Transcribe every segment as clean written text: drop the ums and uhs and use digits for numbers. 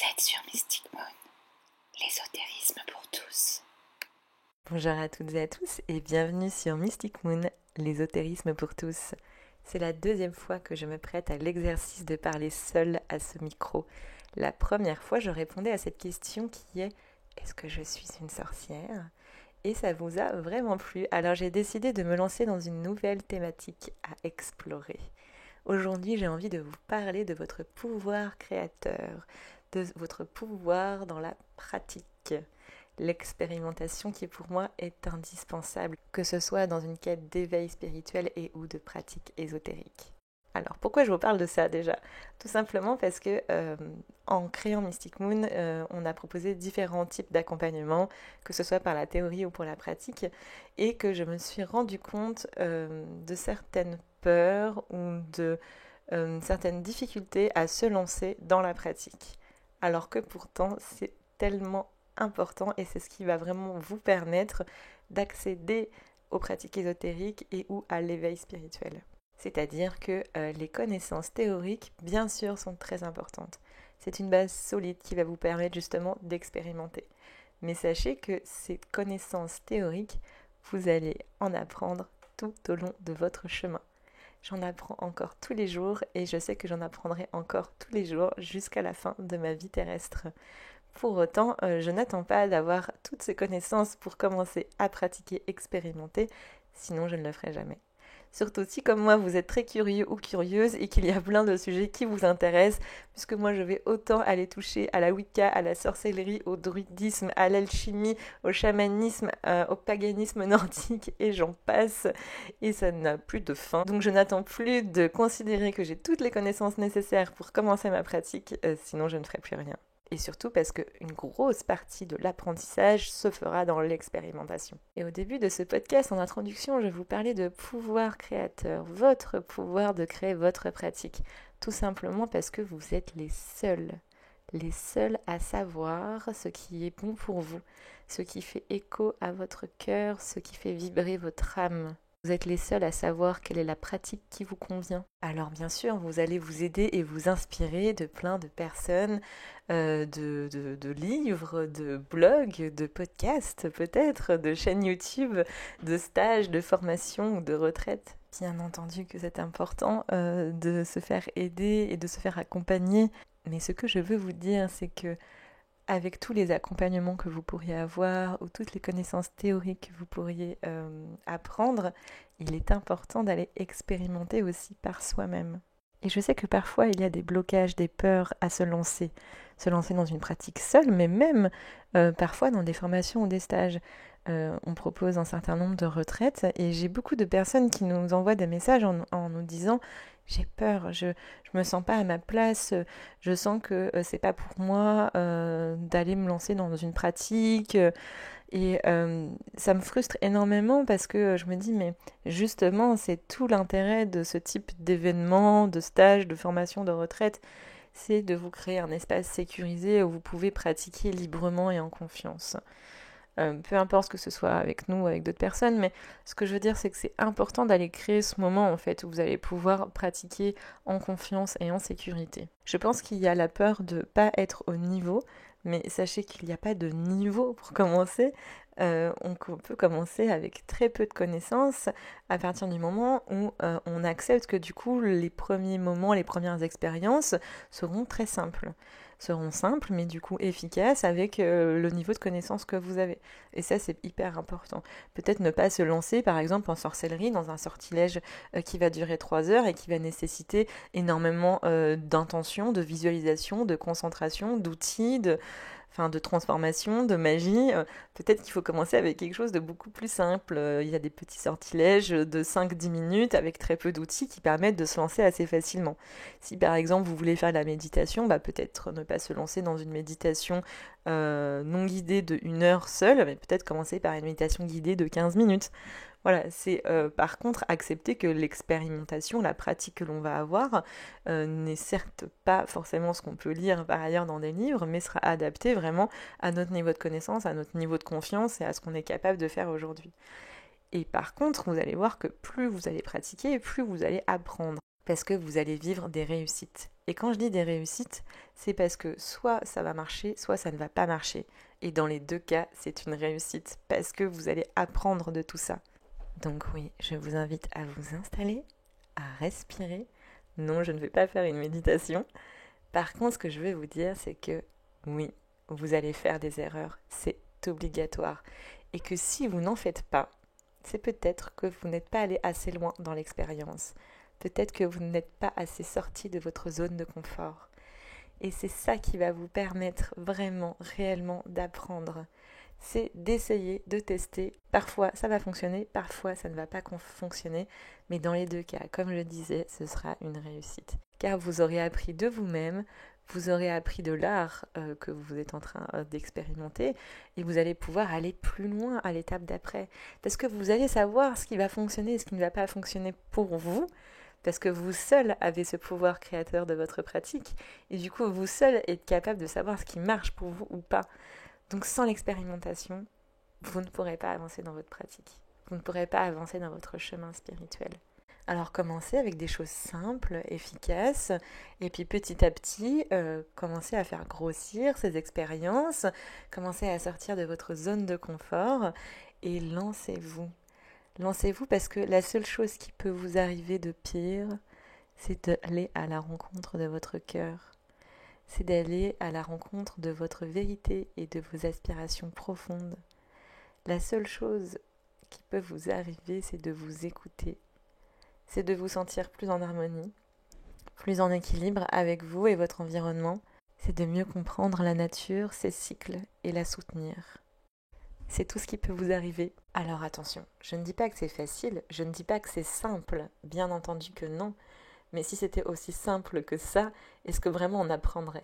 êtes sur Mystic Moon, l'ésotérisme pour tous. Bonjour à toutes et à tous et bienvenue sur Mystic Moon, l'ésotérisme pour tous. C'est la deuxième fois que je me prête à l'exercice de parler seule à ce micro. La première fois, je répondais à cette question qui est « Est-ce que je suis une sorcière ?» Et ça vous a vraiment plu, alors j'ai décidé de me lancer dans une nouvelle thématique à explorer. Aujourd'hui, j'ai envie de vous parler de votre pouvoir créateur, de votre pouvoir dans la pratique. L'expérimentation qui pour moi est indispensable, que ce soit dans une quête d'éveil spirituel et ou de pratique ésotérique. Alors pourquoi je vous parle de ça déjà ? Tout simplement parce que en créant Mystic Moon, on a proposé différents types d'accompagnement, que ce soit par la théorie ou pour la pratique, et que je me suis rendu compte de certaines peurs ou de certaines difficultés à se lancer dans la pratique. Alors que pourtant c'est tellement important et c'est ce qui va vraiment vous permettre d'accéder aux pratiques ésotériques et ou à l'éveil spirituel. C'est-à-dire que les connaissances théoriques, bien sûr, sont très importantes. C'est une base solide qui va vous permettre justement d'expérimenter. Mais sachez que ces connaissances théoriques, vous allez en apprendre tout au long de votre chemin. J'en apprends encore tous les jours et je sais que j'en apprendrai encore tous les jours jusqu'à la fin de ma vie terrestre. Pour autant, je n'attends pas d'avoir toutes ces connaissances pour commencer à pratiquer, expérimenter, sinon je ne le ferai jamais. Surtout si, comme moi, vous êtes très curieux ou curieuse et qu'il y a plein de sujets qui vous intéressent, puisque moi je vais autant aller toucher à la Wicca, à la sorcellerie, au druidisme, à l'alchimie, au chamanisme, au paganisme nordique et j'en passe, et ça n'a plus de fin. Donc je n'attends plus de considérer que j'ai toutes les connaissances nécessaires pour commencer ma pratique, sinon je ne ferai plus rien. Et surtout parce qu'une grosse partie de l'apprentissage se fera dans l'expérimentation. Et au début de ce podcast, en introduction, je vous parlais de pouvoir créateur, votre pouvoir de créer votre pratique. Tout simplement parce que vous êtes les seuls à savoir ce qui est bon pour vous, ce qui fait écho à votre cœur, ce qui fait vibrer votre âme. Vous êtes les seuls à savoir quelle est la pratique qui vous convient. Alors bien sûr, vous allez vous aider et vous inspirer de plein de personnes, de livres, de blogs, de podcasts peut-être, de chaînes YouTube, de stages, de formations ou de retraites. Bien entendu que c'est important de se faire aider et de se faire accompagner. Mais ce que je veux vous dire, c'est que avec tous les accompagnements que vous pourriez avoir ou toutes les connaissances théoriques que vous pourriez apprendre, il est important d'aller expérimenter aussi par soi-même. Et je sais que parfois il y a des blocages, des peurs à se lancer dans une pratique seule, mais même parfois dans des formations ou des stages. On propose un certain nombre de retraites et j'ai beaucoup de personnes qui nous envoient des messages en nous disant j'ai peur, je me sens pas à ma place, je sens que c'est pas pour moi d'aller me lancer dans une pratique et ça me frustre énormément parce que je me dis mais justement c'est tout l'intérêt de ce type d'événement, de stage, de formation, de retraite, c'est de vous créer un espace sécurisé où vous pouvez pratiquer librement et en confiance. Peu importe que ce soit avec nous ou avec d'autres personnes, mais ce que je veux dire, c'est que c'est important d'aller créer ce moment, en fait, où vous allez pouvoir pratiquer en confiance et en sécurité. Je pense qu'il y a la peur de ne pas être au niveau, mais sachez qu'il n'y a pas de niveau pour commencer. On peut commencer avec très peu de connaissances à partir du moment où on accepte que du coup, les premiers moments, les premières expériences seront très simples. Seront simples mais du coup efficaces avec le niveau de connaissance que vous avez. Et ça c'est hyper important. Peut-être ne pas se lancer par exemple en sorcellerie dans un sortilège qui va durer 3 heures et qui va nécessiter énormément d'intention, de visualisation, de concentration, d'outils, de transformation, de magie. Peut-être qu'il faut commencer avec quelque chose de beaucoup plus simple. Il y a des petits sortilèges de 5-10 minutes avec très peu d'outils qui permettent de se lancer assez facilement. Si par exemple vous voulez faire de la méditation, peut-être ne pas se lancer dans une méditation non guidée de 1 heure seule, mais peut-être commencer par une méditation guidée de 15 minutes. Voilà, c'est par contre accepter que l'expérimentation, la pratique que l'on va avoir n'est certes pas forcément ce qu'on peut lire par ailleurs dans des livres, mais sera adapté vraiment à notre niveau de connaissance, à notre niveau de confiance et à ce qu'on est capable de faire aujourd'hui. Et par contre, vous allez voir que plus vous allez pratiquer, plus vous allez apprendre. parce que vous allez vivre des réussites. Et quand je dis des réussites, c'est parce que soit ça va marcher, soit ça ne va pas marcher. Et dans les deux cas, c'est une réussite parce que vous allez apprendre de tout ça. Donc oui, je vous invite à vous installer, à respirer. Non, je ne vais pas faire une méditation. Par contre, ce que je vais vous dire, c'est que oui, vous allez faire des erreurs. C'est obligatoire. Et que si vous n'en faites pas, c'est peut-être que vous n'êtes pas allé assez loin dans l'expérience. Peut-être que vous n'êtes pas assez sorti de votre zone de confort. Et c'est ça qui va vous permettre vraiment, réellement d'apprendre. C'est d'essayer, de tester. Parfois, ça va fonctionner, parfois, ça ne va pas fonctionner. Mais dans les deux cas, comme je disais, ce sera une réussite. Car vous aurez appris de vous-même, vous aurez appris de l'art que vous êtes en train d'expérimenter et vous allez pouvoir aller plus loin à l'étape d'après. Parce que vous allez savoir ce qui va fonctionner et ce qui ne va pas fonctionner pour vous. Parce que vous seul avez ce pouvoir créateur de votre pratique et du coup vous seul êtes capable de savoir ce qui marche pour vous ou pas. Donc sans l'expérimentation, vous ne pourrez pas avancer dans votre pratique. Vous ne pourrez pas avancer dans votre chemin spirituel. Alors commencez avec des choses simples, efficaces, et puis petit à petit, commencez à faire grossir ces expériences, commencez à sortir de votre zone de confort et lancez-vous. Lancez-vous parce que la seule chose qui peut vous arriver de pire, c'est d'aller à la rencontre de votre cœur. C'est d'aller à la rencontre de votre vérité et de vos aspirations profondes. La seule chose qui peut vous arriver, c'est de vous écouter. C'est de vous sentir plus en harmonie, plus en équilibre avec vous et votre environnement. C'est de mieux comprendre la nature, ses cycles et la soutenir. C'est tout ce qui peut vous arriver. Alors attention, je ne dis pas que c'est facile, je ne dis pas que c'est simple, bien entendu que non. Mais si c'était aussi simple que ça, est-ce que vraiment on apprendrait?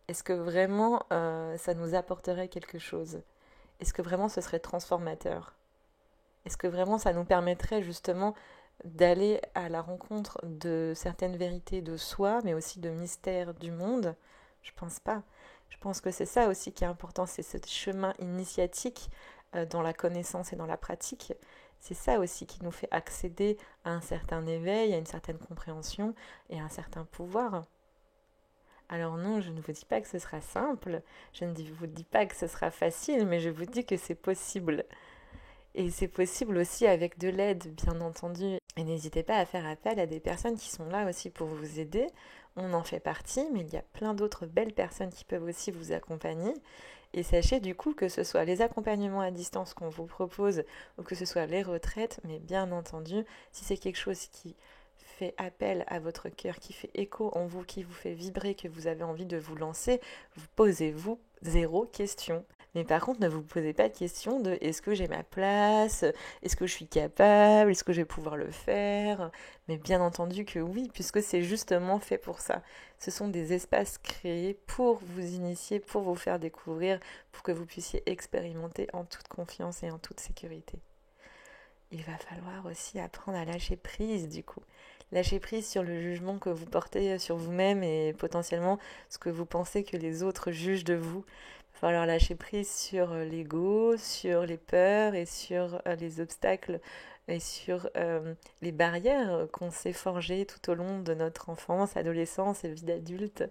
Est-ce que vraiment ça nous apporterait quelque chose? Est-ce que vraiment ce serait transformateur? Est-ce que vraiment ça nous permettrait justement d'aller à la rencontre de certaines vérités de soi, mais aussi de mystères du monde? Je pense pas. Je pense que c'est ça aussi qui est important, c'est ce chemin initiatique dans la connaissance et dans la pratique. C'est ça aussi qui nous fait accéder à un certain éveil, à une certaine compréhension et à un certain pouvoir. Alors non, je ne vous dis pas que ce sera simple, je ne vous dis pas que ce sera facile, mais je vous dis que c'est possible. Et c'est possible aussi avec de l'aide, bien entendu. Et n'hésitez pas à faire appel à des personnes qui sont là aussi pour vous aider. On en fait partie, mais il y a plein d'autres belles personnes qui peuvent aussi vous accompagner. Et sachez du coup que ce soit les accompagnements à distance qu'on vous propose ou que ce soit les retraites, mais bien entendu, si c'est quelque chose qui fait appel à votre cœur, qui fait écho en vous, qui vous fait vibrer, que vous avez envie de vous lancer, vous posez-vous zéro question. Mais par contre, ne vous posez pas de question de est-ce que j'ai ma place, est-ce que je suis capable, est-ce que je vais pouvoir le faire. Mais bien entendu que oui, puisque c'est justement fait pour ça. Ce sont des espaces créés pour vous initier, pour vous faire découvrir, pour que vous puissiez expérimenter en toute confiance et en toute sécurité. Il va falloir aussi apprendre à lâcher prise du coup. Lâcher prise sur le jugement que vous portez sur vous-même et potentiellement ce que vous pensez que les autres jugent de vous. Il va falloir lâcher prise sur l'ego, sur les peurs et sur les obstacles et sur les barrières qu'on s'est forgées tout au long de notre enfance, adolescence et vie d'adulte.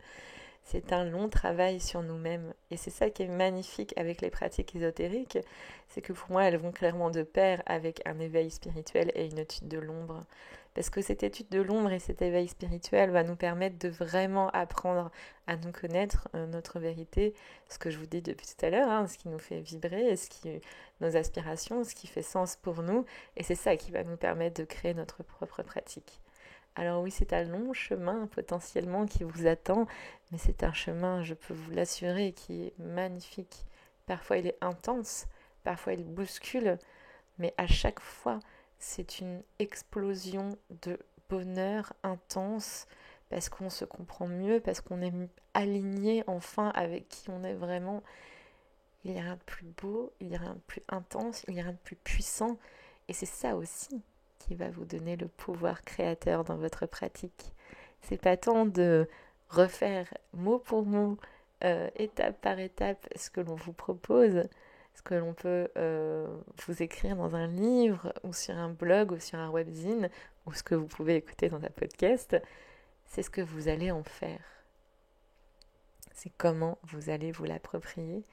C'est un long travail sur nous-mêmes. Et c'est ça qui est magnifique avec les pratiques ésotériques, c'est que pour moi, elles vont clairement de pair avec un éveil spirituel et une étude de l'ombre. Parce que cette étude de l'ombre et cet éveil spirituel va nous permettre de vraiment apprendre à nous connaître, notre vérité, ce que je vous dis depuis tout à l'heure, ce qui nous fait vibrer, nos aspirations, ce qui fait sens pour nous. Et c'est ça qui va nous permettre de créer notre propre pratique. Alors oui, c'est un long chemin potentiellement qui vous attend, mais c'est un chemin, je peux vous l'assurer, qui est magnifique. Parfois il est intense, parfois il bouscule, mais à chaque fois, c'est une explosion de bonheur intense parce qu'on se comprend mieux, parce qu'on est aligné enfin avec qui on est vraiment. Il n'y a rien de plus beau, il n'y a rien de plus intense, il n'y a rien de plus puissant. Et c'est ça aussi qui va vous donner le pouvoir créateur dans votre pratique. C'est pas tant de refaire mot pour mot, étape par étape, ce que l'on vous propose, ce que l'on peut vous écrire dans un livre ou sur un blog ou sur un webzine ou ce que vous pouvez écouter dans un podcast, c'est ce que vous allez en faire. C'est comment vous allez vous l'approprier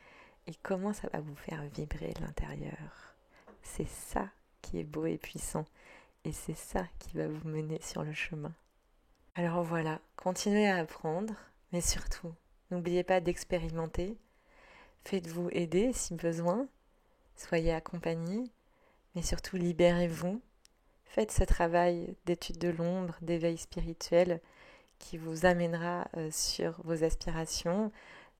et comment ça va vous faire vibrer de l'intérieur. C'est ça qui est beau et puissant et c'est ça qui va vous mener sur le chemin. Alors voilà, continuez à apprendre, mais surtout, n'oubliez pas d'expérimenter. Faites-vous aider si besoin, soyez accompagnés, mais surtout libérez-vous. Faites ce travail d'étude de l'ombre, d'éveil spirituel qui vous amènera sur vos aspirations,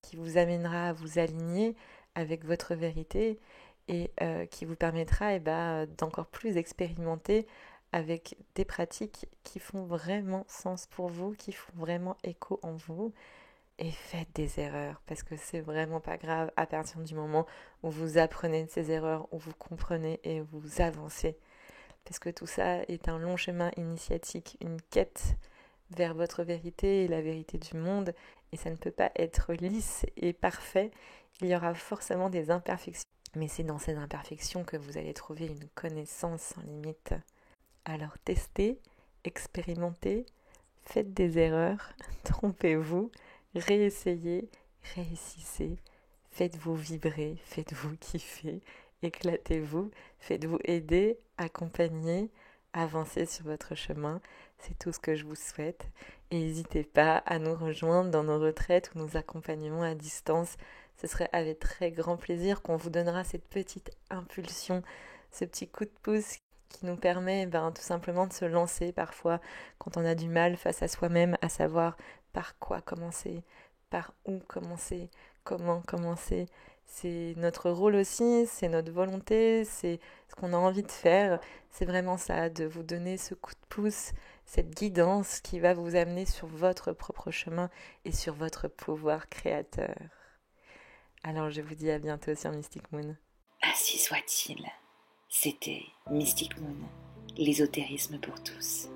qui vous amènera à vous aligner avec votre vérité et qui vous permettra d'encore plus expérimenter avec des pratiques qui font vraiment sens pour vous, qui font vraiment écho en vous. Et faites des erreurs, parce que c'est vraiment pas grave à partir du moment où vous apprenez de ces erreurs, où vous comprenez et vous avancez. Parce que tout ça est un long chemin initiatique, une quête vers votre vérité et la vérité du monde, et ça ne peut pas être lisse et parfait. Il y aura forcément des imperfections, mais c'est dans ces imperfections que vous allez trouver une connaissance sans limite. Alors testez, expérimentez, faites des erreurs, trompez-vous, réessayez, réussissez, faites-vous vibrer, faites-vous kiffer, éclatez-vous, faites-vous aider, accompagner, avancez sur votre chemin. C'est tout ce que je vous souhaite. Et n'hésitez pas à nous rejoindre dans nos retraites ou nos accompagnements à distance. Ce serait avec très grand plaisir qu'on vous donnera cette petite impulsion, ce petit coup de pouce qui nous permet tout simplement de se lancer parfois quand on a du mal face à soi-même, à savoir par quoi commencer, par où commencer, comment commencer. C'est notre rôle aussi, c'est notre volonté, c'est ce qu'on a envie de faire. C'est vraiment ça, de vous donner ce coup de pouce, cette guidance qui va vous amener sur votre propre chemin et sur votre pouvoir créateur. Alors je vous dis à bientôt sur Mystic Moon. Ainsi soit-il. C'était Mystic Moon, l'ésotérisme pour tous.